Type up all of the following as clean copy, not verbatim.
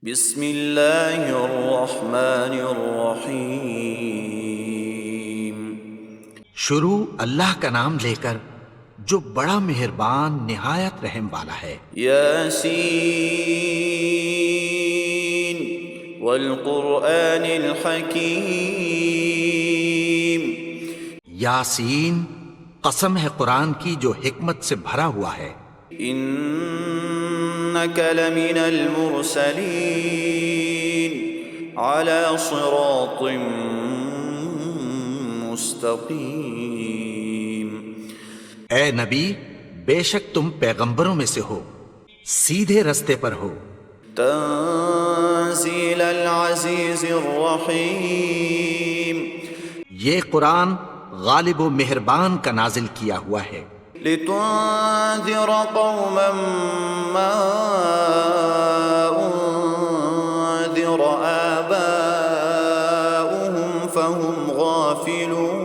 بسم اللہ الرحمن الرحیم۔ شروع اللہ کا نام لے کر جو بڑا مہربان نہایت رحم والا ہے۔ یاسین والقرآن الحکیم۔ یاسین، قسم ہے قرآن کی جو حکمت سے بھرا ہوا ہے۔ انک لمن المرسلین علی صراط مستقیم۔ اے نبی، بے شک تم پیغمبروں میں سے ہو، سیدھے رستے پر ہو۔ تنزیل العزیز الرحیم۔ یہ قرآن غالب و مہربان کا نازل کیا ہوا ہے۔ لتنذر قوما ما انذر آباؤهم فهم غافلون۔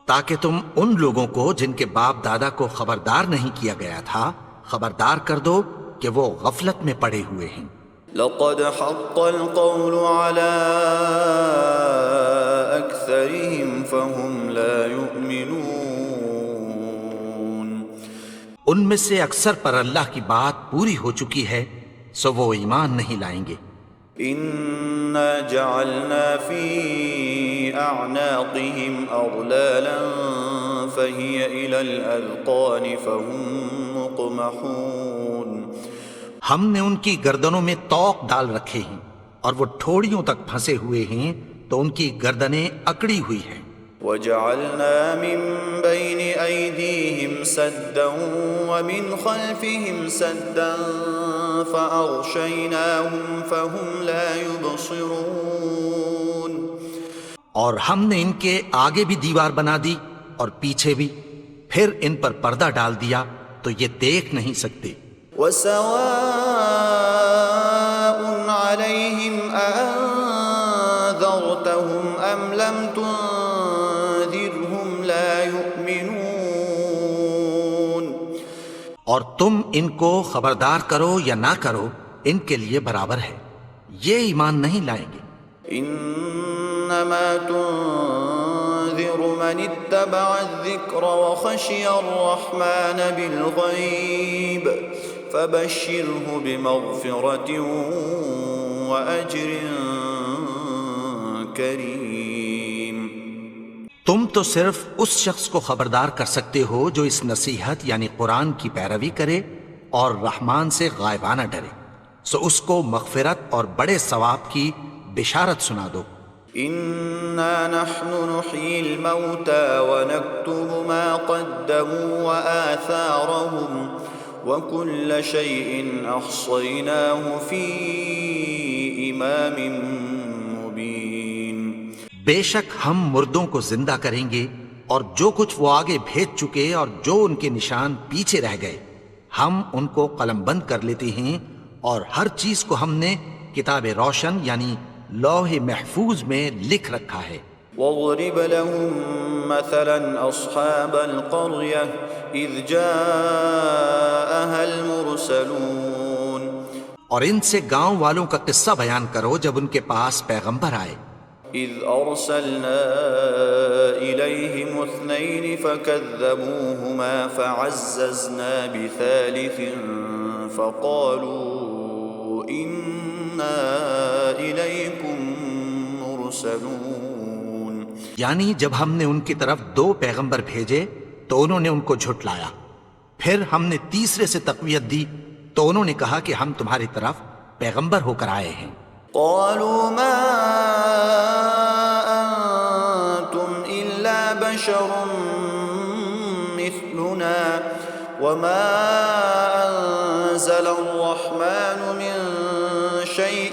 تاکہ تم ان لوگوں کو جن کے باپ دادا کو خبردار نہیں کیا گیا تھا خبردار کر دو کہ وہ غفلت میں پڑے ہوئے ہیں۔ لقد حق القول على أكثرهم فهم لا يؤمنون۔ ان میں سے اکثر پر اللہ کی بات پوری ہو چکی ہے، سو وہ ایمان نہیں لائیں گے۔ إنا جعلنا في أعناقهم أغلالا فهي إلى الأذقان فهم مقمحون۔ ہم نے ان کی گردنوں میں طوق ڈال رکھے ہیں اور وہ ٹھوڑیوں تک پھنسے ہوئے ہیں تو ان کی گردنیں اکڑی ہوئی ہیں۔ وجعلنا من بين أيديهم سدا ومن خلفهم سدا فأغشيناهم فهم لا يبصرون۔ اور ہم نے ان کے آگے بھی دیوار بنا دی اور پیچھے بھی، پھر ان پر پردہ ڈال دیا تو یہ دیکھ نہیں سکتے۔ وسواء عليهم أأنذرتهم أم لم تنذرهم لا يؤمنون۔ اور تم ان کو خبردار کرو یا نہ کرو، ان کے لیے برابر ہے، یہ ایمان نہیں لائیں گے۔ انما تنذر من اتبع الذکر وخشی الرحمن بالغیب فبشرہ بمغفرۃ واجر کریم۔ تم تو صرف اس شخص کو خبردار کر سکتے ہو جو اس نصیحت یعنی قرآن کی پیروی کرے اور رحمان سے غائبانہ ڈرے، سو اس کو مغفرت اور بڑے ثواب کی بشارت سنا دو۔ انا نحن نحيي الموتى ونكتب ما قدموا وآثارهم وكل شيء احصيناه في امام مبين۔ بے شک ہم مردوں کو زندہ کریں گے اور جو کچھ وہ آگے بھیج چکے اور جو ان کے نشان پیچھے رہ گئے ہم ان کو قلم بند کر لیتے ہیں، اور ہر چیز کو ہم نے کتاب روشن یعنی لوح محفوظ میں لکھ رکھا ہے۔ واضرب لهم مثلا اصحاب القرية اذ جاءها المرسلون۔ اور ان سے گاؤں والوں کا قصہ بیان کرو جب ان کے پاس پیغمبر آئے۔ اذ ارسلنا اليهم اثنين فكذبوهما فعززنا بثالث فقالوا انا اليكم مرسلون۔ یعنی جب ہم نے ان کی طرف دو پیغمبر بھیجے تو انہوں نے ان کو جھٹلایا، پھر ہم نے تیسرے سے تقویت دی تو انہوں نے کہا کہ ہم تمہاری طرف پیغمبر ہو کر آئے ہیں۔ قالوا ما انتم الا بشر مثلنا وما انزل الرحمن من شيء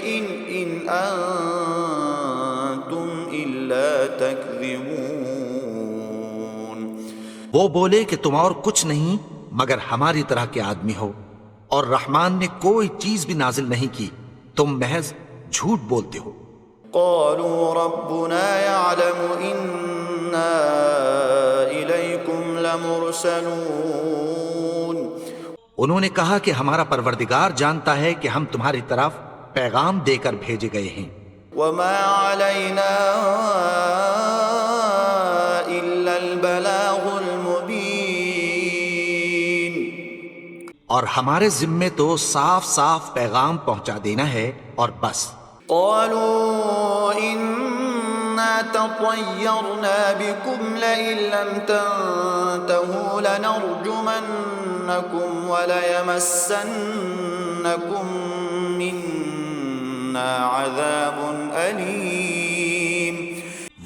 ان انتم الا تكذبون۔ وہ بولے کہ تم اور کچھ نہیں مگر ہماری طرح کے آدمی ہو، اور رحمان نے کوئی چیز بھی نازل نہیں کی، تم محض جھوٹ بولتے ہو۔ قالوا ربنا يعلم إنا إليكم لمرسلون۔ انہوں نے کہا کہ ہمارا پروردگار جانتا ہے کہ ہم تمہاری طرف پیغام دے کر بھیجے گئے ہیں، وما علينا إلا البلاغ المبين اور ہمارے ذمے تو صاف صاف پیغام پہنچا دینا ہے اور بس۔ قالوا إنا تطيرنا بكم لئن لم تنتهوا لنرجمنكم وليمسنكم منا عذاب أليم۔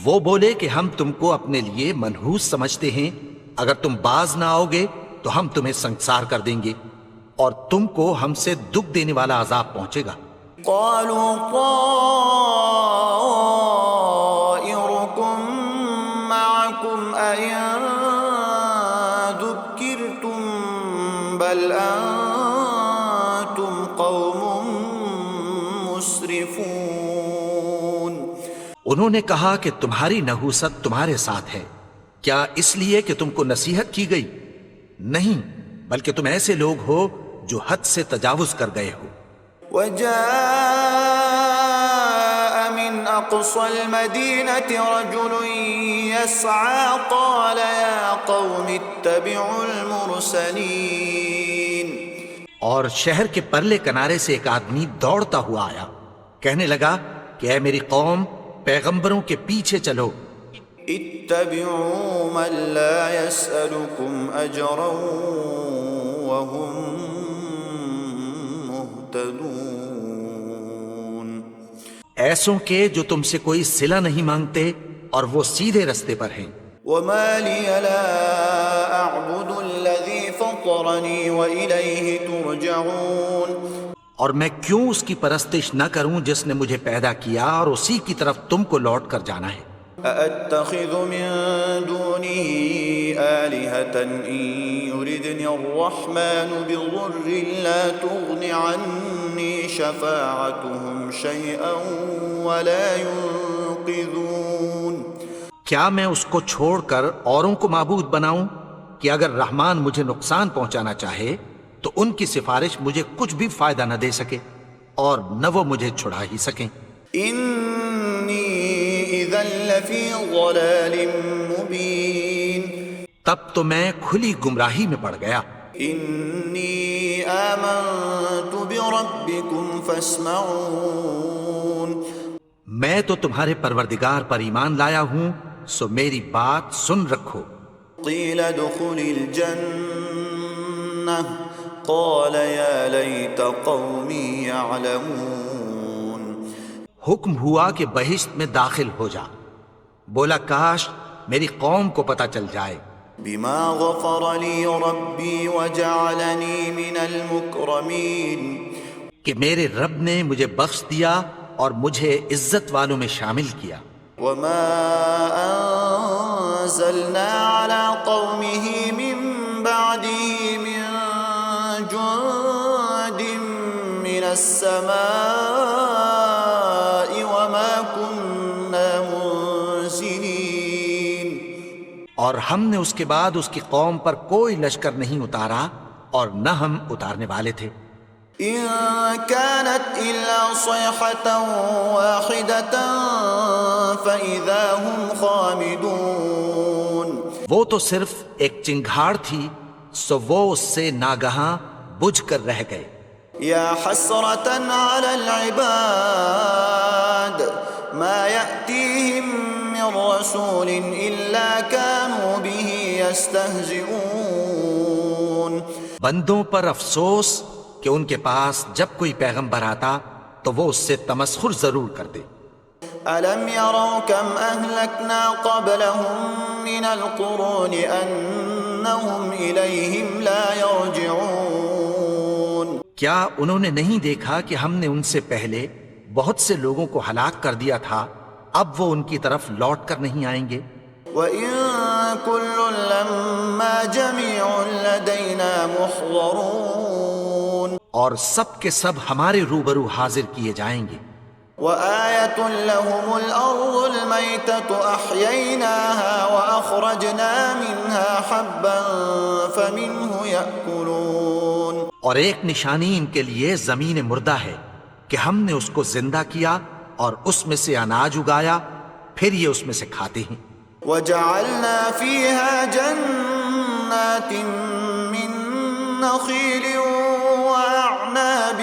وہ بولے کہ ہم تم کو اپنے لیے منحوس سمجھتے ہیں، اگر تم باز نہ آؤ گے تو ہم تمہیں سنسار کر دیں گے اور تم کو ہم سے دکھ دینے والا عذاب پہنچے گا۔ قالوا طائركم معكم أئن ذكرتم بل أنتم قوم مسرفون۔ انہوں نے کہا کہ تمہاری نحوست تمہارے ساتھ ہے، کیا اس لیے کہ تم کو نصیحت کی گئی؟ نہیں، بلکہ تم ایسے لوگ ہو جو حد سے تجاوز کر گئے ہو۔ وجاء من أقصى المدينة رجل يسعى قال يا قوم اتبعوا المرسلين۔ اور شہر کے پرلے کنارے سے ایک آدمی دوڑتا ہوا آیا، کہنے لگا کہ اے میری قوم، پیغمبروں کے پیچھے چلو۔ اتبعوا من لا يسألكم أجرا وهم مهتدون۔ ایسوں کے جو تم سے کوئی صلہ نہیں مانگتے اور وہ سیدھے رستے پر ہیں۔ وما لي لا أعبد الذي فطرني وإليه ترجعون۔ اور میں کیوں اس کی پرستش نہ کروں جس نے مجھے پیدا کیا اور اسی کی طرف تم کو لوٹ کر جانا ہے۔ أأتخذ من دونه آلهة إن يردني الرحمن بضر لا تغن عني شفاعتهم شيئا ولا ينقذون۔ کیا میں اس کو چھوڑ کر اوروں کو معبود بناؤں کہ اگر رحمان مجھے نقصان پہنچانا چاہے تو ان کی سفارش مجھے کچھ بھی فائدہ نہ دے سکے اور نہ وہ مجھے چھڑا ہی سکیں۔ إني إذا لفي ضلال مبين۔ تب تو میں کھلی گمراہی میں پڑ گیا۔ إني آمنت بربكم فاسمعون۔ میں تو تمہارے پروردگار پر ایمان لایا ہوں، سو میری بات سن رکھو۔ قيل ادخل الجنة قال يا ليت قومي يعلمون۔ حکم ہوا کہ بہشت میں داخل ہو جا، بولا کاش میری قوم کو پتہ چل جائے۔ بما غفر لي ربي وجعلني من المكرمين۔ کہ میرے رب نے مجھے بخش دیا اور مجھے عزت والوں میں شامل کیا۔ وما أنزلنا على قومه من بعده من جند من السماء وما كنا منزلين۔ اور ہم نے اس کے بعد اس کی قوم پر کوئی لشکر نہیں اتارا اور نہ ہم اتارنے والے تھے۔ إن كانت إلا صيحة واحدة فإذا هم خامدون۔ وہ تو صرف ایک چنگھاڑ تھی، سو وہ اس سے ناگہاں بجھ کر رہ گئے۔ يا حسرة على العباد ما يأتيهم من رسول إلا كانوا به يستهزئون۔ بندوں پر افسوس کہ ان کے پاس جب کوئی پیغمبر آتا تو وہ اس سے تمسخر ضرور کرتے۔ ألم يروا كم أهلكنا قبلهم من القرون أنهم إليهم لا يرجعون۔ کیا انہوں نے نہیں دیکھا کہ ہم نے ان سے پہلے بہت سے لوگوں کو ہلاک کر دیا تھا، اب وہ ان کی طرف لوٹ کر نہیں آئیں گے؟ وَإِن كُلٌّ لَمَّا جَمِيعٌ لَدَيْنَا مُحْضَرُونَ۔ اور سب کے سب ہمارے روبرو حاضر کیے جائیں گے۔ وَآيَةٌ لَهُمُ الْأَرْضُ الْمَيْتَةُ أَحْيَيْنَاهَا وَأَخْرَجْنَا مِنْهَا حَبًّا فَمِنْهُ يَأْكُلُونَ۔ اور ایک نشانی ان کے لیے زمین مردہ ہے کہ ہم نے اس کو زندہ کیا اور اس میں سے اناج اگایا، پھر یہ اس میں سے کھاتے ہیں۔ وجعلنا فيها جنات من نخيل وأعناب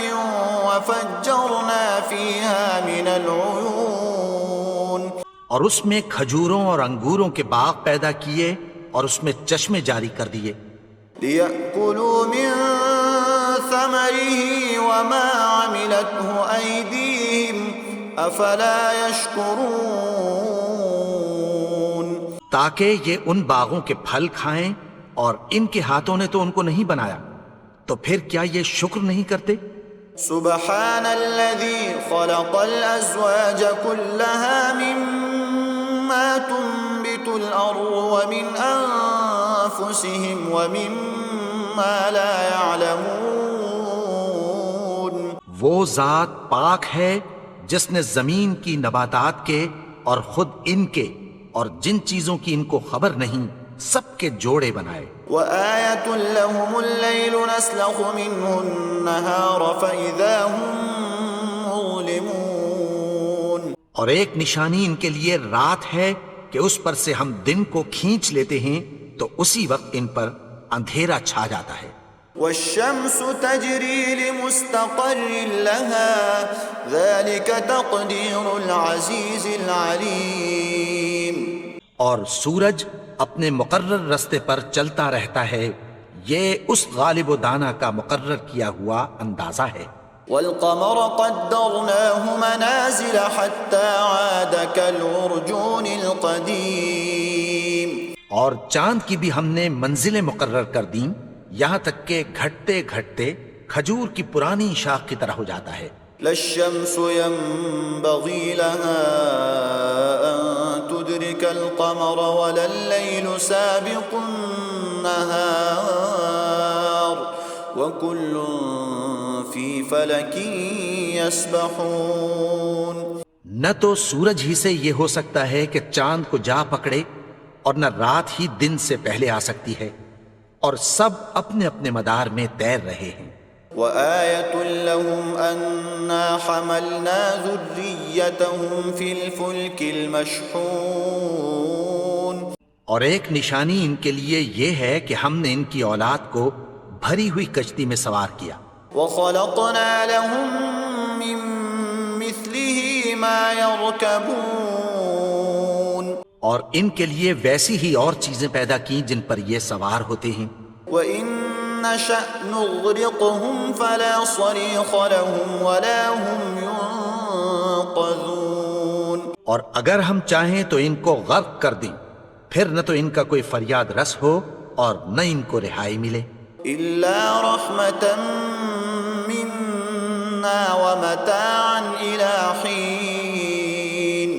وفجرنا فيها من العيون، اور اس میں کھجوروں اور انگوروں کے باغ پیدا کیے اور اس میں چشمے جاری کر دیے، ليأكلوا من ثمره وما عملته أيديهم أفلا يشكرون، تاکہ یہ ان باغوں کے پھل کھائیں، اور ان کے ہاتھوں نے تو ان کو نہیں بنایا، تو پھر کیا یہ شکر نہیں کرتے؟ سبحان الذي خلق الأزواج كلها مما تنبت الأرض ومن أنفسهم ومما لا يعلمون، وہ ذات پاک ہے جس نے زمین کی نباتات کے اور خود ان کے اور جن چیزوں کی ان کو خبر نہیں سب کے جوڑے بنائے۔ وآية لهم الليل نسلخ منه النهار فإذا هم مظلمون، اور ایک نشانی ان کے لیے رات ہے کہ اس پر سے ہم دن کو کھینچ لیتے ہیں تو اسی وقت ان پر اندھیرا چھا جاتا ہے۔ والشمس تجري لمستقر لها ذلك تقدير العزيز العليم، اور سورج اپنے مقرر رستے پر چلتا رہتا ہے، یہ اس غالب و دانا کا مقرر کیا ہوا اندازہ ہے۔ والقمر قدرناه منازل حتى عاد كالعرجون القديم، اور چاند کی بھی ہم نے منزلیں مقرر کر دیں، یہاں تک کہ گھٹتے گھٹتے کھجور کی پرانی شاخ کی طرح ہو جاتا ہے۔ لا الشمس ينبغي لها أن تدرك القمر ولا الليل سابق النهار وكل في فلك يسبحون، نہ تو سورج ہی سے یہ ہو سکتا ہے کہ چاند کو جا پکڑے، اور نہ رات ہی دن سے پہلے آ سکتی ہے، اور سب اپنے اپنے مدار میں تیر رہے ہیں۔ وآية لهم أنا حملنا ذريتهم في الفلك المشحون، اور ایک نشانی ان کے لیے یہ ہے کہ ہم نے ان کی اولاد کو بھری ہوئی کشتی میں سوار کیا، وخلقنا لهم من مثله ما يركبون، اور ان کے لیے ویسی ہی اور چیزیں پیدا کی جن پر یہ سوار ہوتے ہیں۔ وإن نشأ نغرقهم فلا صريخ لهم ولا هم ينقذون، اور اگر ہم چاہیں تو ان کو غرق کر دیں، پھر نہ تو ان کا کوئی فریاد رس ہو اور نہ ان کو رہائی ملے۔ إلا رحمة منا ومتاعا إلى حين،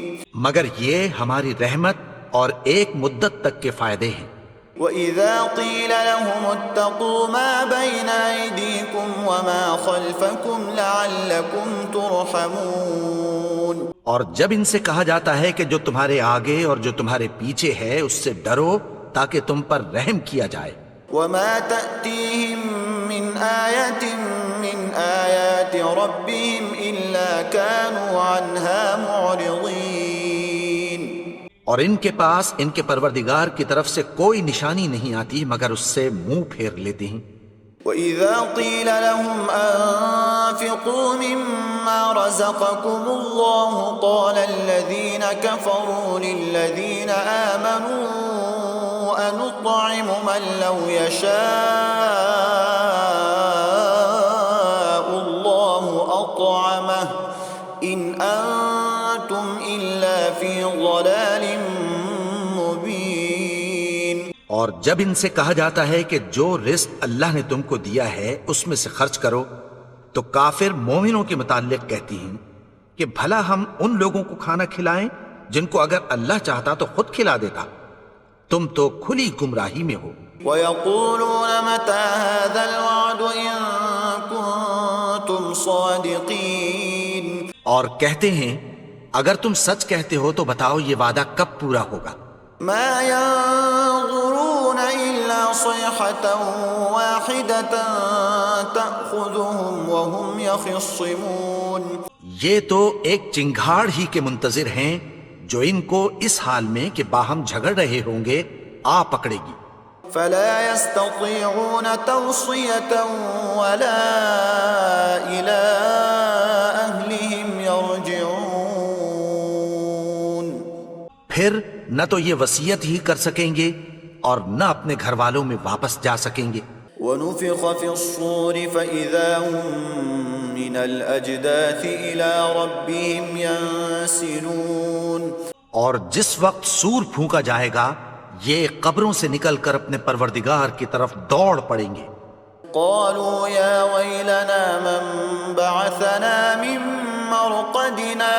مگر یہ ہماری رحمت اور ایک مدت تک کے فائدے ہیں۔ وإذا قيل لهم اتقوا ما بين أيديكم وما خلفكم لعلكم ترحمون، اور جب ان سے کہا جاتا ہے کہ جو تمہارے آگے اور جو تمہارے پیچھے ہے اس سے ڈرو تاکہ تم پر رحم کیا جائے۔ وما تأتيهم من آية من آيات ربهم إلا كانوا عنها معرضين، اور ان کے پاس ان کے پروردگار کی طرف سے کوئی نشانی نہیں آتی مگر اس سے منہ پھیر لیتے ہیں۔ وإذا قيل لهم أنفقوا مما رزقكم الله قال الذين كفروا للذين آمنوا أنطعم من لو يشاء الله أطعمه إن أنتم إلا في ضلال مبين، اور جب ان سے کہا جاتا ہے کہ جو رزق اللہ نے تم کو دیا ہے اس میں سے خرچ کرو، تو کافر مومنوں کے متعلق کہتی ہیں کہ بھلا ہم ان لوگوں کو کھانا کھلائیں جن کو اگر اللہ چاہتا تو خود کھلا دیتا، تم تو کھلی گمراہی میں ہو۔ ويقولون متى هذا الوعد إن كنتم صادقين، اور کہتے ہیں اگر تم سچ کہتے ہو تو بتاؤ یہ وعدہ کب پورا ہوگا۔ ما ينظرون إلا صيحة واحدة تأخذهم وهم يخصمون. یہ تو ایک چنگھاڑ ہی کے منتظر ہیں جو ان کو اس حال میں کہ باہم جھگڑ رہے ہوں گے آ پکڑے گی. فلا يستطيعون توصية ولا إلى أهلهم يرجعون. پھر نہ تو یہ وصیت ہی کر سکیں گے اور نہ اپنے گھر والوں میں واپس جا سکیں گے. ونفخ في الصور فإذا هم من الأجداث إلى ربهم ينسلون. اور جس وقت سور پھونکا جائے گا یہ قبروں سے نکل کر اپنے پروردگار کی طرف دوڑ پڑیں گے. قالوا يا ويلنا من بعثنا من مرقدنا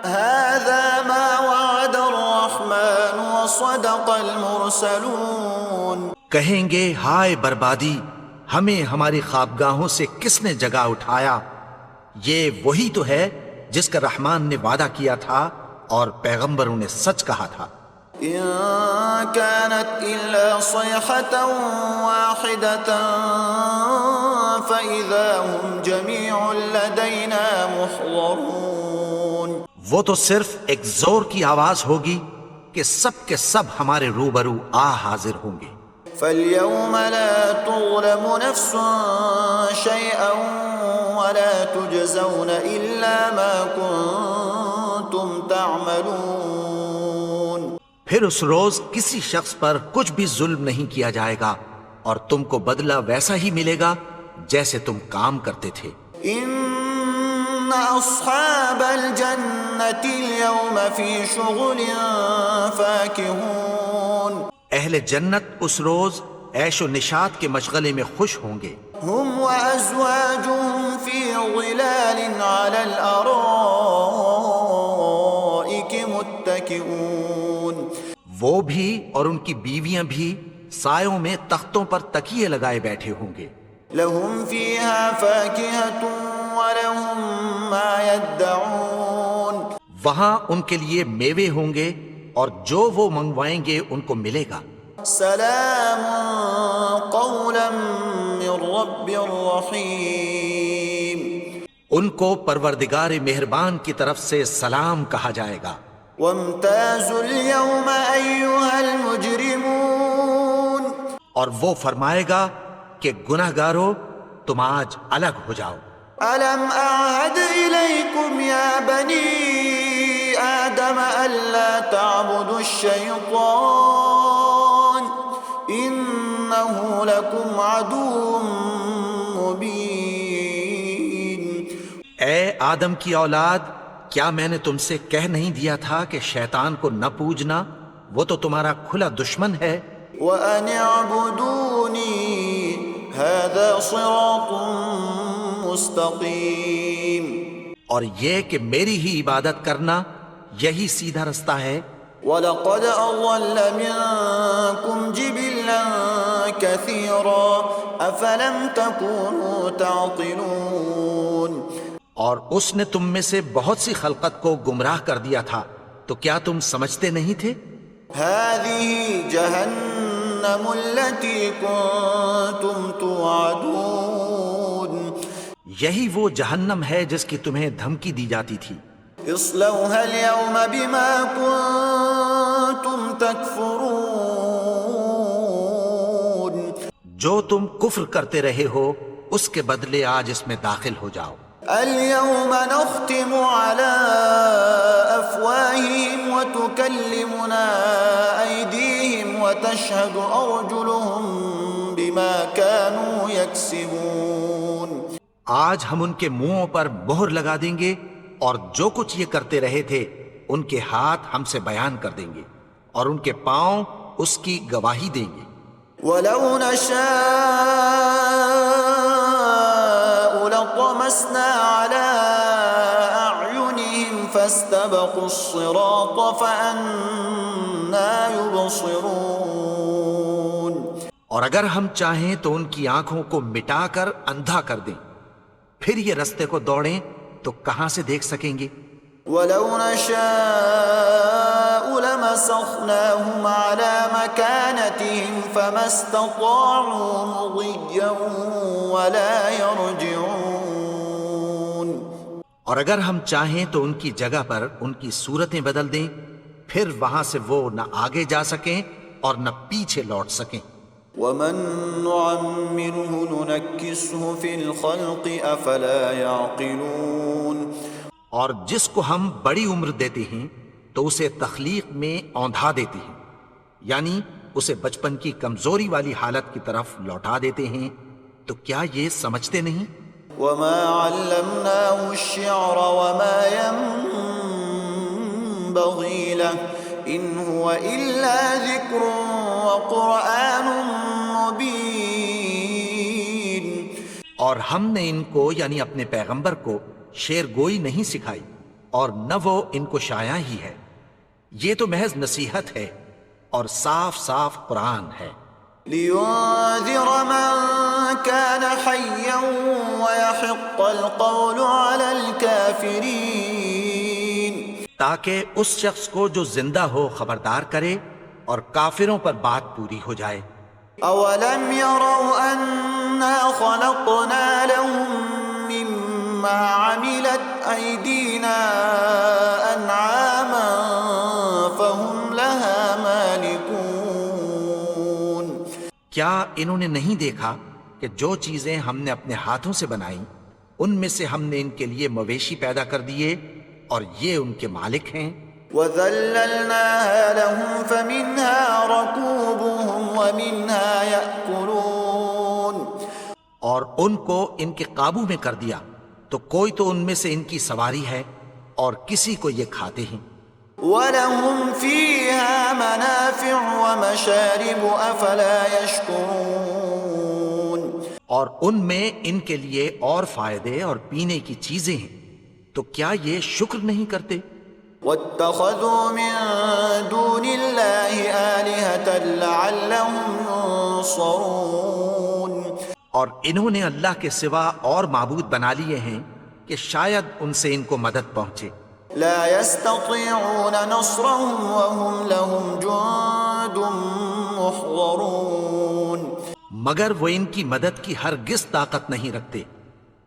هذا ما وعد الرحمن وصدق المرسلون. کہیں گے ہائے بربادی، ہمیں ہماری خوابگاہوں سے کس نے جگا اٹھایا؟ یہ وہی تو ہے جس کا رحمان نے وعدہ کیا تھا اور پیغمبروں نے سچ کہا تھا. إن كانت إلا صيحة واحدة فإذا هم جميع لدينا محضرون. وہ تو صرف ایک زور کی آواز ہوگی کہ سب کے سب ہمارے روبرو آ حاضر ہوں گے. فاليوم لا تظلم نفس شيئا ولا تجزون إلا ما كنتم تعملون. پھر اس روز کسی شخص پر کچھ بھی ظلم نہیں کیا جائے گا اور تم کو بدلہ ویسا ہی ملے گا جیسے تم کام کرتے تھے. إن أصحاب الجنة اليوم في شغل فاكهون. اہل جنت اس روز عیش و نشاط کے مشغلے میں خوش ہوں گے. هم وأزواجهم في ظلال على الأرائك متكئون. وہ بھی اور ان کی بیویاں بھی سایوں میں تختوں پر تکیے لگائے بیٹھے ہوں گے. لهم فيها فاكهة ولهم ما يدعون. وہاں ان کے لیے میوے ہوں گے اور جو وہ منگوائیں گے ان کو ملے گا. سلام قولا من رب رحیم. ان کو پروردگار مہربان کی طرف سے سلام کہا جائے گا. وامتازوا اليوم أيها المجرمون. اور وہ فرمائے گا کہ گناہگارو تم آج الگ ہو جاؤ. ألم أعهد إليكم يا بني آدم ألا تعبدوا الشيطان إنه لكم عدو مبين. اے آدم کی اولاد، کیا میں نے تم سے کہہ نہیں دیا تھا کہ شیطان کو نہ پوجنا؟ وہ تو تمہارا کھلا دشمن ہے. وَأَنِ اعْبُدُونِي هَذَا صِرَاطٌ مُسْتَقِيمٌ. اور یہ کہ میری ہی عبادت کرنا یہی سیدھا رستہ ہے. وَلَقَدْ أَضَلَّ مِنكُمْ جِبِلًّا كَثِيرًا أَفَلَمْ تَكُونُوا تَعْقِلُونَ. اور اس نے تم میں سے بہت سی خلقت کو گمراہ کر دیا تھا، تو کیا تم سمجھتے نہیں تھے؟ هَذِهِ جَهَنَّمُ الَّتِي كُنتُمْ تُوعَدُونَ. یہی وہ جہنم ہے جس کی تمہیں دھمکی دی جاتی تھی. اصلوها اليوم بما كنتم تكفرون. جو تم کفر کرتے رہے ہو اس کے بدلے آج اس میں داخل ہو جاؤ. اليوم نختم على أفواههم وتكلمنا أيديهم وتشهد أرجلهم بما كانوا يكسبون. آج ہم ان کے منہوں پر مہر لگا دیں گے اور جو کچھ یہ کرتے رہے تھے ان کے ہاتھ ہم سے بیان کر دیں گے اور ان کے پاؤں اس کی گواہی دیں گے. وَلَوْ نَشَاءُ لَطَمَسْنَا عَلَىٰ أَعْيُنِهِمْ فَاسْتَبَقُوا الصِّرَاطَ فَأَنَّىٰ يُبْصِرُونَ. اور اگر ہم چاہیں تو ان کی آنکھوں کو مٹا کر اندھا کر دیں، پھر یہ رستے کو دوڑیں تو کہاں سے دیکھ سکیں گے؟ وَلَوْ نَشَاءُ لَمَسَخْنَاهُمْ عَلَى مَكَانَتِهِمْ فَمَا اسْتَطَاعُوا مُضِيًّا وَلَا يَرْجِعُونَ۔ اور اگر ہم چاہیں تو ان کی جگہ پر ان کی صورتیں بدل دیں، پھر وہاں سے وہ نہ آگے جا سکیں اور نہ پیچھے لوٹ سکیں۔ وَمَن نُّعَمِّرْهُ نُنَكِّسْهُ فِي الْخَلْقِ أَفَلَا يَعْقِلُونَ۔ اور جس کو ہم بڑی عمر دیتے ہیں تو اسے تخلیق میں اوندھا دیتے ہیں، یعنی اسے بچپن کی کمزوری والی حالت کی طرف لوٹا دیتے ہیں، تو کیا یہ سمجھتے نہیں؟ وَمَا عَلَّمْنَاهُ الشِّعْرَ وَمَا يَنبَغِي لَهُ إِنْ هُوَ إِلَّا ذِكْرٌ وَقُرْآنٌ مُبِينٌ۔ اور ہم نے ان کو یعنی اپنے پیغمبر کو شعر گوئی نہیں سکھائی، اور نہ وہ ان کو شایا ہی ہے، یہ تو محض نصیحت ہے اور صاف صاف قرآن ہے۔ لِيُنذِرَ مَن كَانَ حَيًّا وَيَحِقَّ الْقَوْلُ عَلَى الْكَافِرِينَ، تاکہ اس شخص کو جو زندہ ہو خبردار کرے اور کافروں پر بات پوری ہو جائے۔ أَوَلَمْ يَرَوْا أَنَّا خَلَقْنَا لَهُم مِّمَّا عَمِلَتْ أَيْدِينَا أَنْعَامًا فَهُمْ لَهَا مَالِكُونَ۔ کیا انہوں نے نہیں دیکھا کہ جو چیزیں ہم نے اپنے ہاتھوں سے بنائیں ان میں سے ہم نے ان کے لیے مویشی پیدا کر دیے اور یہ ان کے مالک ہیں۔ وَذَلَّلْنَاهَا لَهُمْ فَمِنْهَا رَكُوبُهُمْ وَمِنْهَا يَأْكُلُونَ۔ اور ان کو ان کے قابو میں کر دیا تو کوئی تو ان میں سے ان کی سواری ہے اور کسی کو یہ کھاتے ہیں۔ وَلَهُمْ فِيهَا مَنَافِعُ وَمَشَارِبُ أَفَلَا يَشْكُرُونَ۔ اور ان میں ان کے لیے اور فائدے اور پینے کی چیزیں ہیں، تو کیا یہ شکر نہیں کرتے؟ وَاتَّخَذُوا مِن دُونِ اللَّهِ آلِهَةً لَعَلَّهُمْ يُنصَرُونَ۔ اور انہوں نے اللہ کے سوا اور معبود بنا لیے ہیں کہ شاید ان سے ان کو مدد پہنچے۔ لا يستطيعون نصرهم وهم لهم جند محضرون۔ مگر وہ ان کی مدد کی ہرگز طاقت نہیں رکھتے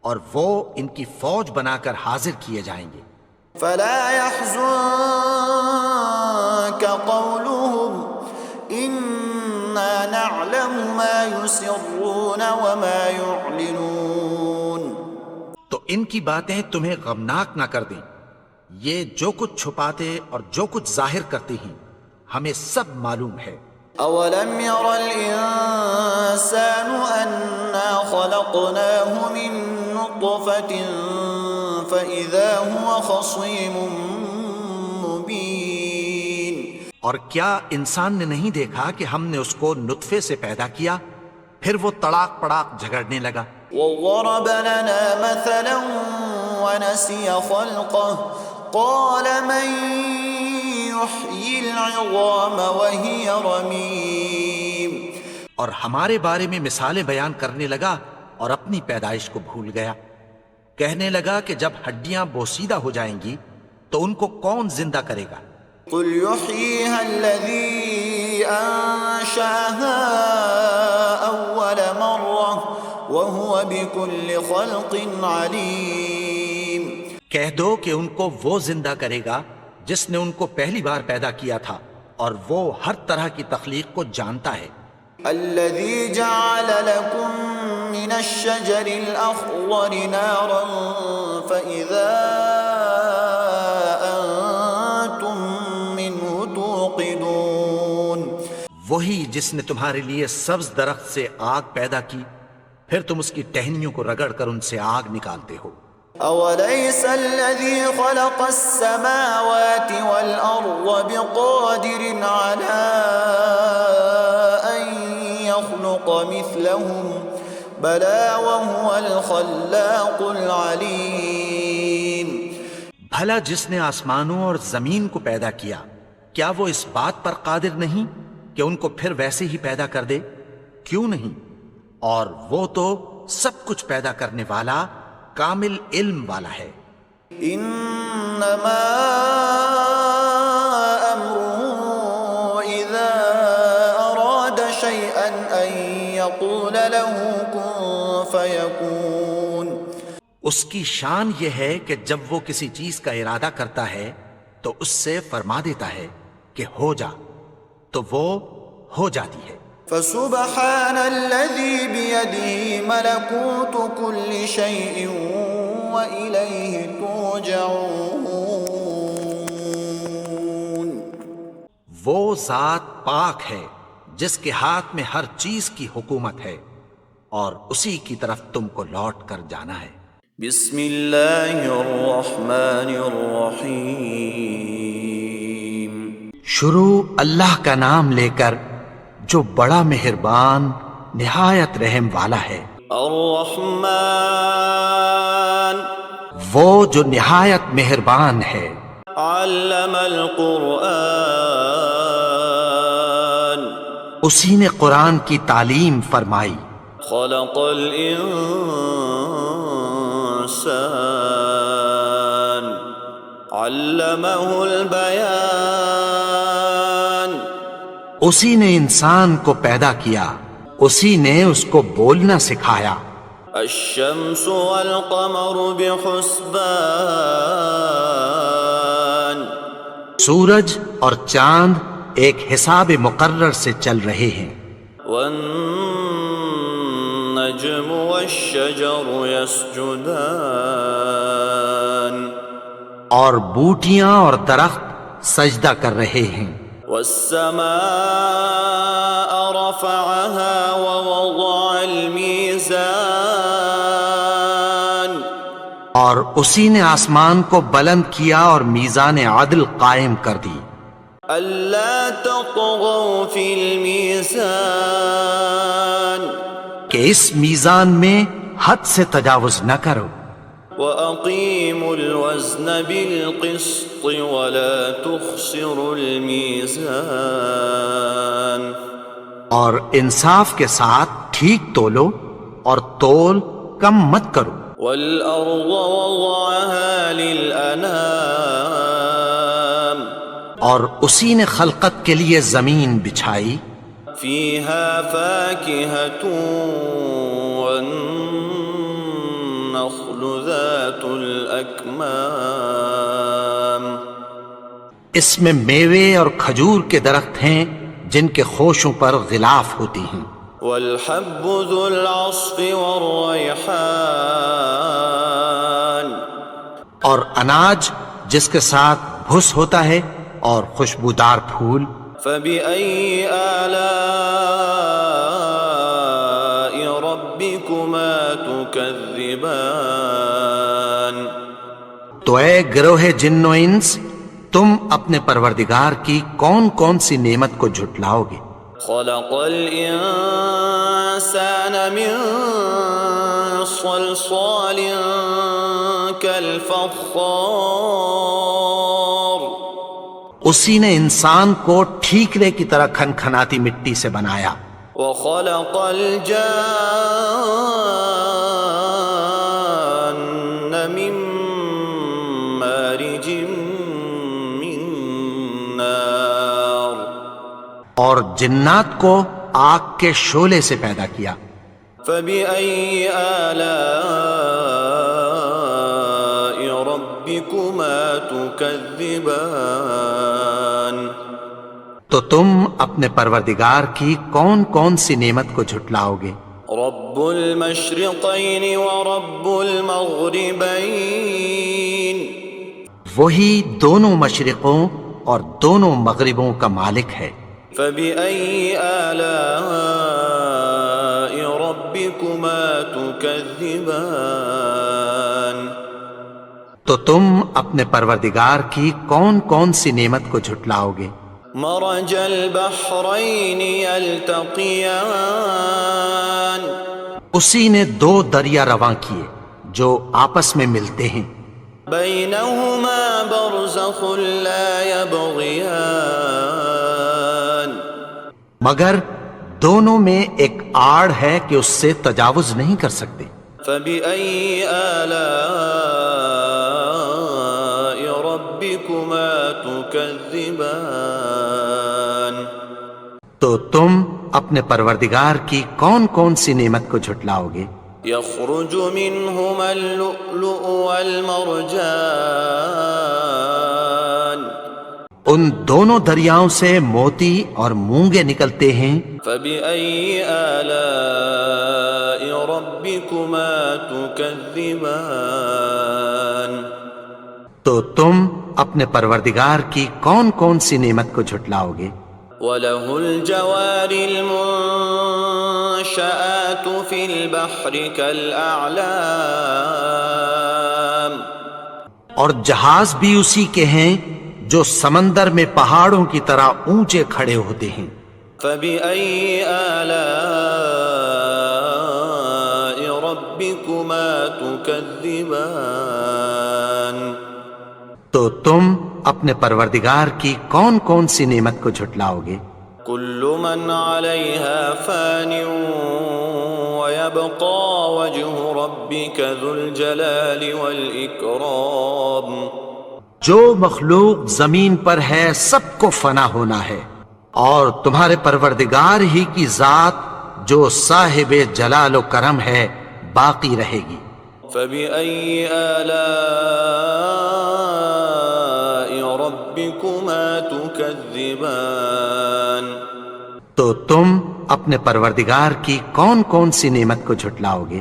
اور وہ ان کی فوج بنا کر حاضر کیے جائیں گے۔ فلا يحزنك قولهم إنا نعلم ما يسرون وما يعلنون۔ تو ان کی باتیں تمہیں غمناک نہ کر دیں، یہ جو کچھ چھپاتے اور جو کچھ ظاہر کرتے ہیں ہمیں سب معلوم ہے۔ أَوَلَمْ يَرَ الْإِنسَانُ أَنَّا خَلَقْنَاهُ مِن نُّطْفَةٍ فَإِذَا هُوَ خَصِيمٌ مُّبِينٌ۔ اور کیا انسان نے نہیں دیکھا کہ ہم نے اس کو نطفے سے پیدا کیا، پھر وہ تڑاک پڑاک جھگڑنے لگا۔ وَضَرَبَ لَنَا مَثَلًا وَنَسِيَ خَلْقَهُ قَالَ مَن يُحْيِي الْعِظَامَ وَهِيَ رَمِيمٌ۔ اور ہمارے بارے میں مثالیں بیان کرنے لگا اور اپنی پیدائش کو بھول گیا، کہنے لگا کہ جب ہڈیاں بوسیدہ ہو جائیں گی تو ان کو کون زندہ کرے گا؟ قُلْ يُحْيِيهَا الَّذِي أَنشَأَهَا أَوَّلَ مَرَّةٍ وَهُوَ بِكُلِّ خَلْقٍ عَلِيمٌ۔ کہہ دو کہ ان کو وہ زندہ کرے گا جس نے ان کو پہلی بار پیدا کیا تھا اور وہ ہر طرح کی تخلیق کو جانتا ہے۔ الَّذِي جَعَلَ لَكُم مِّنَ الشَّجَرِ الْأَخْضَرِ نَارًا فَإِذَا أَنتُم مِّنْهُ تُوقِدُونَ۔ وہی جس نے تمہارے لیے سبز درخت سے آگ پیدا کی، پھر تم اس کی ٹہنیوں کو رگڑ کر ان سے آگ نکالتے ہو۔ أَوَلَيْسَ الَّذِي خَلَقَ السَّمَاوَاتِ وَالْأَرْضَ بِقَادِرٍ عَلَىٰ أَن يَخْلُقَ مِثْلَهُم بَلَىٰ وَهُوَ الْخَلَّاقُ الْعَلِيمُ۔ بھلا جس نے آسمانوں اور زمین کو پیدا کیا، کیا وہ اس بات پر قادر نہیں کہ ان کو پھر ویسے ہی پیدا کر دے؟ کیوں نہیں؟ اور وہ تو سب کچھ پیدا کرنے والا کامل علم والا ہے۔ انما امره اذا اراد شيئا ان يقول له كن فيكون. اس کی شان یہ ہے کہ جب وہ کسی چیز کا ارادہ کرتا ہے تو اس سے فرما دیتا ہے کہ ہو جا، تو وہ ہو جاتی ہے. فسبحان الذي بيده ملكوت كل شيء وإليه ترجعون. وہ ذات پاک ہے جس کے ہاتھ میں ہر چیز کی حکومت ہے اور اسی کی طرف تم کو لوٹ کر جانا ہے. بسم اللہ الرحمن الرحیم. شروع اللہ کا نام لے کر جو بڑا مہربان نہایت رحم والا ہے. الرحمن وہ جو نہایت مہربان ہے. علم القرآن اسی نے قرآن کی تعلیم فرمائی. خلق الانسان علمہ البیان. اسی نے انسان کو پیدا کیا، اسی نے اس کو بولنا سکھایا. الشمس والقمر بحسبان سورج اور چاند ایک حساب مقرر سے چل رہے ہیں. والنجم والشجر يسجدان اور بوٹیاں اور درخت سجدہ کر رہے ہیں. والسماء رفعها ووضع الميزان اور اسی نے آسمان کو بلند کیا اور میزان عدل قائم کر دی. ألا تطغوا في الميزان کہ اس میزان میں حد سے تجاوز نہ کرو. وأقيموا الوزن بالقسط ولا تخسروا الميزان اور انصاف کے ساتھ ٹھیک تولو اور تول کم مت کرو. والأرض وضعها للأنام اور اسی نے خلقت کے لیے زمین بچھائی. فيها فاكهة والنخل ذات الأكمام اس میں میوے اور کھجور کے درخت ہیں جن کے خوشوں پر غلاف ہوتی ہیں. والحب ذو العصف والريحان اور اناج جس کے ساتھ بھس ہوتا ہے اور خوشبودار پھول. فبأي آلاء ربكما تكذبان تو اے گروہ جن و انس، تم اپنے پروردگار کی کون کون سی نعمت کو جھٹلاؤ گے؟ خلق الإنسان من صلصال كالفخار اسی نے انسان کو ٹھیکرے کی طرح کھنکھناتی مٹی سے بنایا. وخلق الجان من مارج من نار اور جنات کو آگ کے شعلے سے پیدا کیا. فبأي آلاء ربكما تكذبان تو تم اپنے پروردگار کی کون کون سی نعمت کو جھٹلاؤ گے؟ رب المشرقين ورب المغربين وہی دونوں مشرقوں اور دونوں مغربوں کا مالک ہے. فبأي آلاء ربكما تكذبان تو تم اپنے پروردگار کی کون کون سی نعمت کو جھٹلاؤ گے؟ مرج البحرين يلتقيان اسی نے دو دریا رواں کیے جو آپس میں ملتے ہیں. بينهما برزخ لا يبغيان مگر دونوں میں ایک آڑ ہے کہ اس سے تجاوز نہیں کر سکتے. فبأي آلاء ربكما تكذبان تو تم اپنے پروردگار کی کون کون سی نعمت کو جھٹلاؤ گے؟ يخرج منهما اللؤلؤ والمرجان ان دونوں دریاؤں سے موتی اور مونگے نکلتے ہیں۔ فبأي آلاء ربكما تكذبان تو تم اپنے پروردگار کی کون کون سی نعمت کو جھٹلاؤ گے؟ وَلَهُ الْجَوَارِ الْمُنشَآتُ فِي الْبَحْرِ كَالْأَعْلَامِ اور جہاز بھی اسی کے ہیں جو سمندر میں پہاڑوں کی طرح اونچے کھڑے ہوتے ہیں۔ فَبِأَيِّ آلَاءِ رَبِّكُمَا تُكَذِّبَانِ تو تم اپنے پروردگار کی کون کون سی نعمت کو جھٹلاؤ گے؟ كل من عليها فان ويبقى وجه ربك ذو الجلال والإكرام جو مخلوق زمین پر ہے سب کو فنا ہونا ہے، اور تمہارے پروردگار ہی کی ذات جو صاحب جلال و کرم ہے باقی رہے گی۔ فبأي آلاء ربكما تكذبان تو تم اپنے پروردگار کی کون کون سی نعمت کو جھٹلاؤ گے؟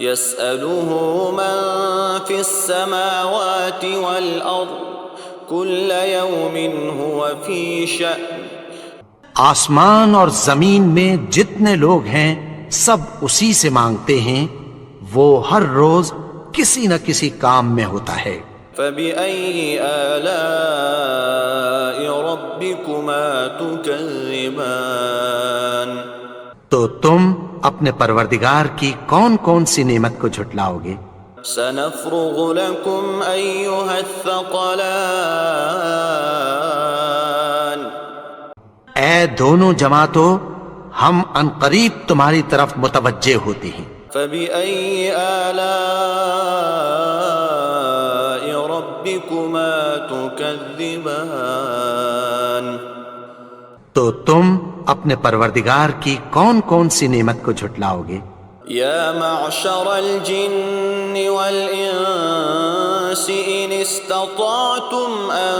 يسأله من في السماوات والأرض كل يوم هو في شأن آسمان اور زمین میں جتنے لوگ ہیں سب اسی سے مانگتے ہیں، وہ ہر روز کسی نہ کسی کام میں ہوتا ہے۔ فبأي آلاء ربكما تكذبان تو تم اپنے پروردگار کی کون کون سی نعمت کو جھٹلاؤ گے؟ سنفرغ لكم أيها الثقلان اے دونوں جماعتوں، ہم ان قریب تمہاری طرف متوجہ ہوتے ہیں۔ فبأي آلاء ربكما تكذبان تو تم اپنے پروردگار کی کون کون سی نعمت کو جھٹلاؤ گے؟ يا معشر الجن والإنس إن استطعتم أن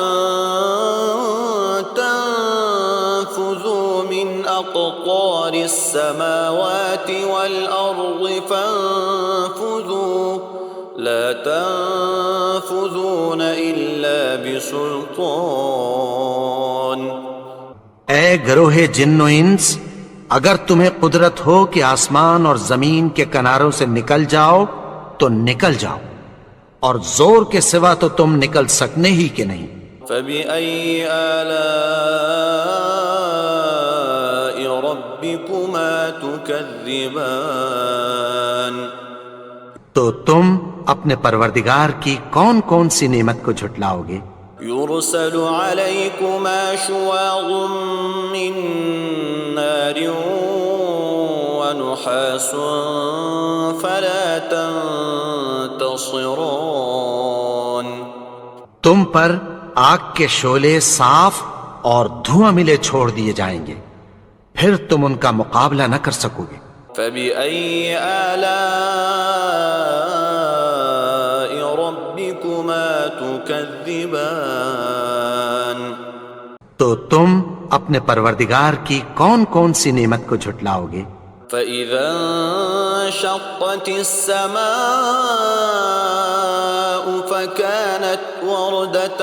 تنفذوا من أقطار السماوات والأرض فانفذوا لا تنفذون إلا بسلطان اے گروہ جن و انس، اگر تمہیں قدرت ہو کہ آسمان اور زمین کے کناروں سے نکل جاؤ تو نکل جاؤ، اور زور کے سوا تو تم نکل سکنے ہی کہ نہیں۔ فبأي آلاء ربكما تكذبان تو تم اپنے پروردگار کی کون کون سی نعمت کو جھٹلاؤ گے؟ يرسل عليكما شواظ من نار ونحاس فلا تنتصران تم پر آگ کے شعلے صاف اور دھواں ملے چھوڑ دیے جائیں گے، پھر تم ان کا مقابلہ نہ کر سکو گے۔ فبأي آلاء ربكما تكذبان تو تم اپنے پروردگار کی کون کون سی نعمت کو جھٹلاؤ گے؟ فإذا انشقت السماء فكانت وردة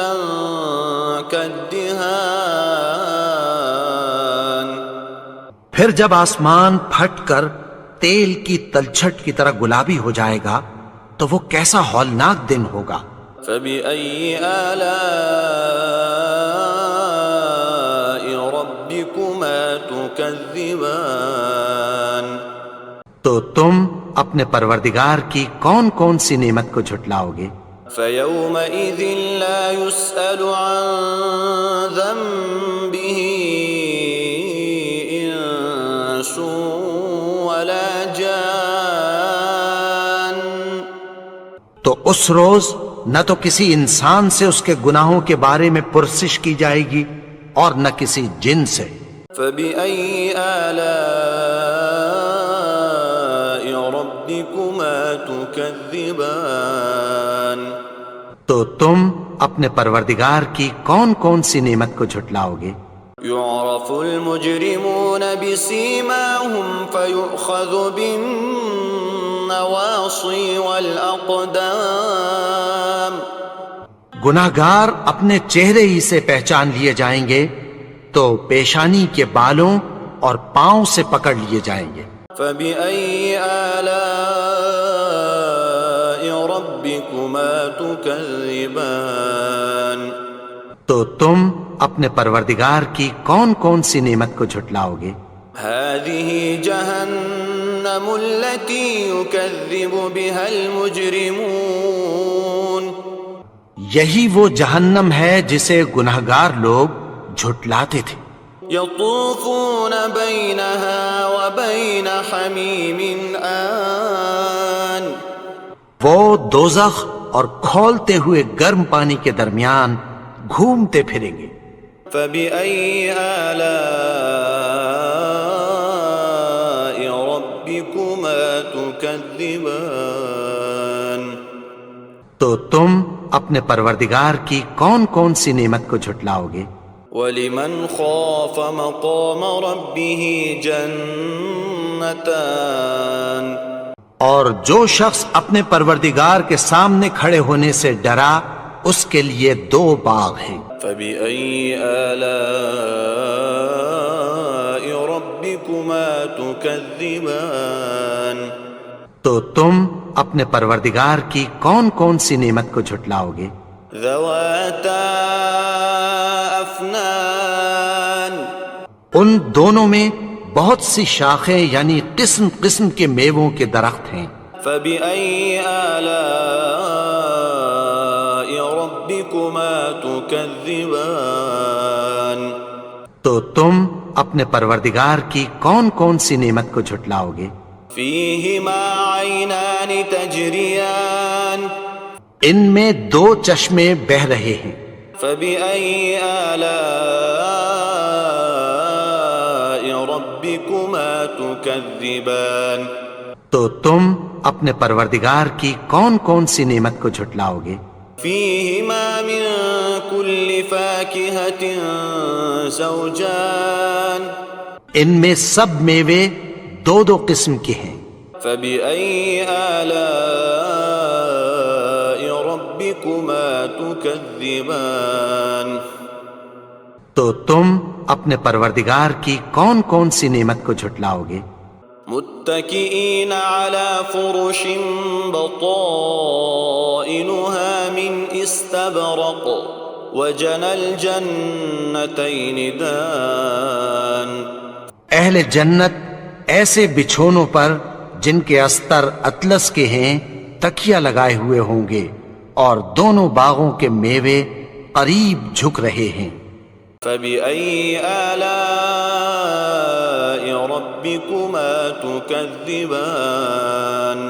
كالدهان پھر جب آسمان پھٹ کر تیل کی تلچھٹ کی طرح گلابی ہو جائے گا تو وہ کیسا ہولناک دن ہوگا۔ فبأي آلاء ربكما تكذبان تو تم اپنے پروردگار کی کون کون سی نعمت کو جھٹلاؤ گے؟ فيومئذ لا يسأل عن ذنبه إنس ولا جان تو اس روز نہ تو کسی انسان سے اس کے گناہوں کے بارے میں پرسش کی جائے گی اور نہ کسی جن سے۔ فبأي آلاء ربكما تكذبان تو تم اپنے پروردگار کی کون کون سی نعمت کو جھٹلاؤ گے؟ يعرف المجرمون بسيماهم فيؤخذ بالنواصي والأقدام گناہگار اپنے چہرے ہی سے پہچان لیے جائیں گے تو پیشانی کے بالوں اور پاؤں سے پکڑ لیے جائیں گے۔ فبأي آلاء ربكما تكذبان تو تم اپنے پروردگار کی کون کون سی نعمت کو جھٹلاؤ گے؟ هذه جهنم التي يكذب بها المجرمون یہی وہ جہنم ہے جسے گناہگار لوگ جھٹلاتے تھے۔ يطوفون بينها وبين حميم آن وہ دوزخ اور کھولتے ہوئے گرم پانی کے درمیان گھومتے پھریں گے۔ فبأي آلاء ربكما تكذبان تو تم اپنے پروردگار کی کون کون سی نعمت کو جھٹلاؤ گے؟ ولمن خاف مقام ربه جنتان اور جو شخص اپنے پروردگار کے سامنے کھڑے ہونے سے ڈرا اس کے لیے دو باغ ہیں۔ فبأي آلاء ربكما تكذبان تو تم اپنے پروردگار کی کون کون سی نعمت کو جھٹلاؤ گے؟ ذواتا افنان ان دونوں میں بہت سی شاخیں یعنی قسم قسم کے میووں کے درخت ہیں۔ فبأي آلاء ربكما تكذبان تو تم اپنے پروردگار کی کون کون سی نعمت کو جھٹلاؤ گے؟ فيهما عينان تجريان ان میں دو چشمے بہہ رہے ہیں۔ فبأي آلاء ربكما تكذبان تو تم اپنے پروردگار کی کون کون سی نعمت کو جھٹلاؤ گے؟ فيهما من كل فاكهة زوجان ان میں سب میوے دو دو قسم کے ہیں۔ فبأي آلاء ربكما تكذبان تو تم اپنے پروردگار کی کون کون سی نعمت کو جھٹلاؤ گے؟ متكئين على فرش بطائنها من استبرق وجنى الجنتين دان اہل جنت ایسے بچھونوں پر جن کے استر اطلس کے ہیں تکیہ لگائے ہوئے ہوں گے اور دونوں باغوں کے میوے قریب جھک رہے ہیں۔ فبأي آلاء ربكما تكذبان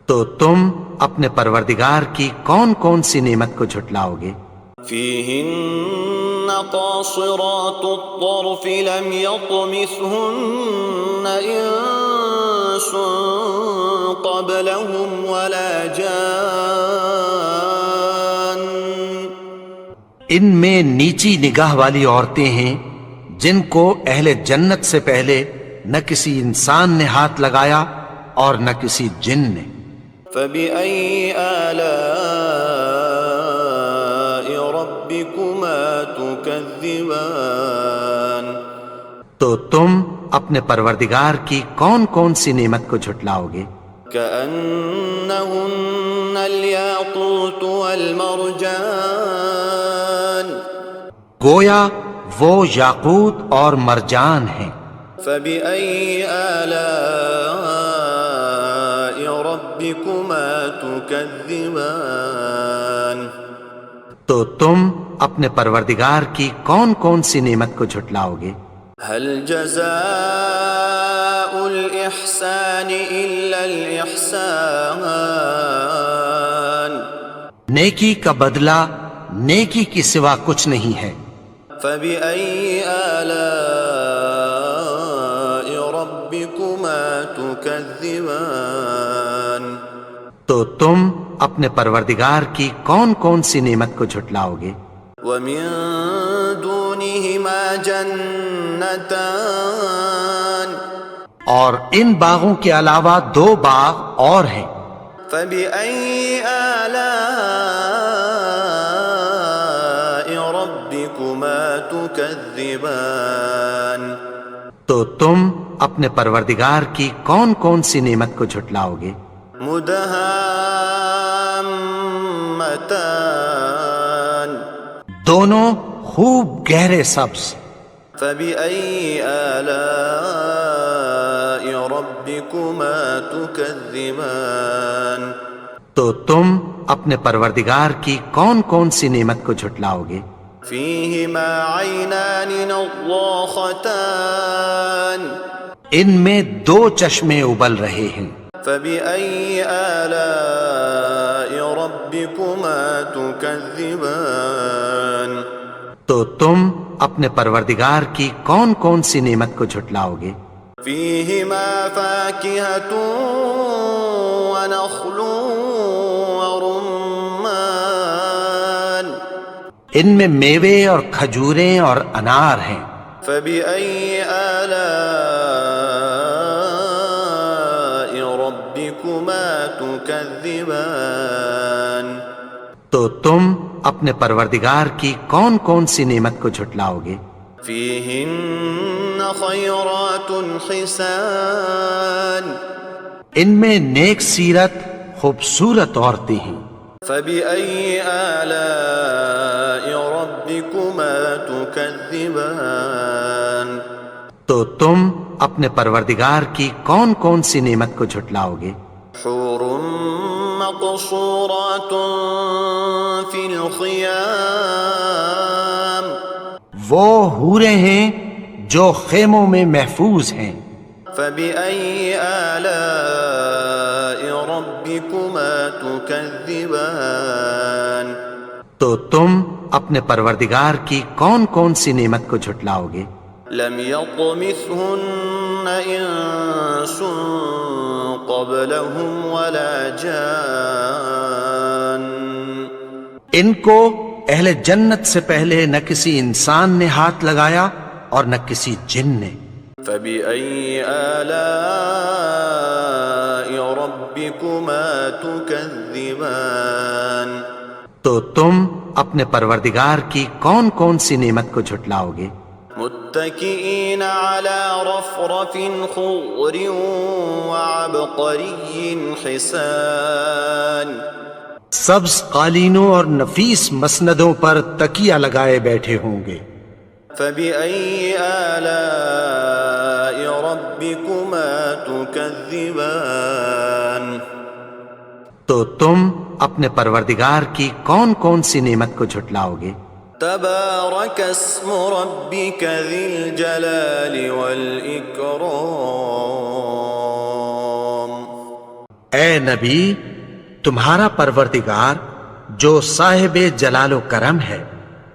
تو تم اپنے پروردگار کی کون کون سی نعمت کو جھٹلاؤ گے؟ فيهن قاصرات الطرف لم يطمثهن إنس قبلهم ولا جان ان میں نیچی نگاہ والی عورتیں ہیں جن کو اہل جنت سے پہلے نہ کسی انسان نے ہاتھ لگایا اور نہ کسی جن نے۔ فبأي آلاء ربكما تكذبان تو تم اپنے پروردگار کی کون کون سی نعمت کو جھٹلاؤ گے؟ كأنهن الياقوت والمرجان گویا وہ یاقوت اور مرجان ہیں۔ فبأي آلاء ربكما تكذبان تو تم اپنے پروردگار کی کون کون سی نعمت کو جھٹلاؤ گے؟ هل جزاء الإحسان إلا الإحسان نیکی کا بدلہ نیکی کی سوا کچھ نہیں ہے. فبأي آلاء ربكما تكذبان تو تم اپنے پروردگار کی کون کون سی نعمت کو جھٹلاؤ گے؟ ومن دونهما جنتان اور ان باغوں کے علاوہ 2 باغ اور ہیں. فبأي آلاء ربكما تكذبان تو تم اپنے پروردگار کی کون کون سی نعمت کو جھٹلاؤ گے؟ مدہامتان دونوں خوب گہرے سبز. فبأي آلاء ربكما تكذبان تو تم اپنے پروردگار کی کون کون سی نعمت کو جھٹلاؤ گے؟ فيهما عينان نضاختان ان میں 2 چشمے ابل رہے ہیں. فبأي آلاء ربكما تكذبان تو تم اپنے پروردگار کی کون کون سی نعمت کو جھٹلاؤ گے؟ فيهما فاكهة ونخل ورمان ان میں میوے اور کھجوریں اور انار ہیں. فبأي آلاء ربكما تكذبان تو تم اپنے پروردگار کی کون کون سی نعمت کو جھٹلاؤ گے؟ فيهن خيرات حسان ان میں نیک سیرت خوبصورت عورتیں ہیں. فبأي آلاء ربكما تكذبان تو تم اپنے پروردگار کی کون کون سی نعمت کو جھٹلاؤ گے؟ حور مقصورات في الخيام وہ حوریں ہیں جو خیموں میں محفوظ ہیں. فبأي آلاء ربكما تكذبان تو تم اپنے پروردگار کی کون کون سی نعمت کو جھٹلاؤ گے؟ لم يطمثهن انس قبلهم ولا جان ان کو اہل جنت سے پہلے نہ کسی انسان نے ہاتھ لگایا اور نہ کسی جن نے. فبأي آلاء ربكما تكذبان تو تم اپنے پروردگار کی کون کون سی نعمت کو جھٹلاؤ گے؟ متكئين على رفرف خضر وعبقري حسان سبز قالینوں اور نفیس مسندوں پر تکیہ لگائے بیٹھے ہوں گے. فبأي آلاء ربكما تكذبان تو تم اپنے پروردگار کی کون کون سی نعمت کو جھٹلاؤ گے؟ تبارك اسم ربك ذي الجلال والإكرام اے نبی، تمہارا پروردگار جو صاحب جلال و کرم ہے،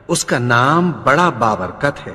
اس کا نام بڑا بابرکت ہے.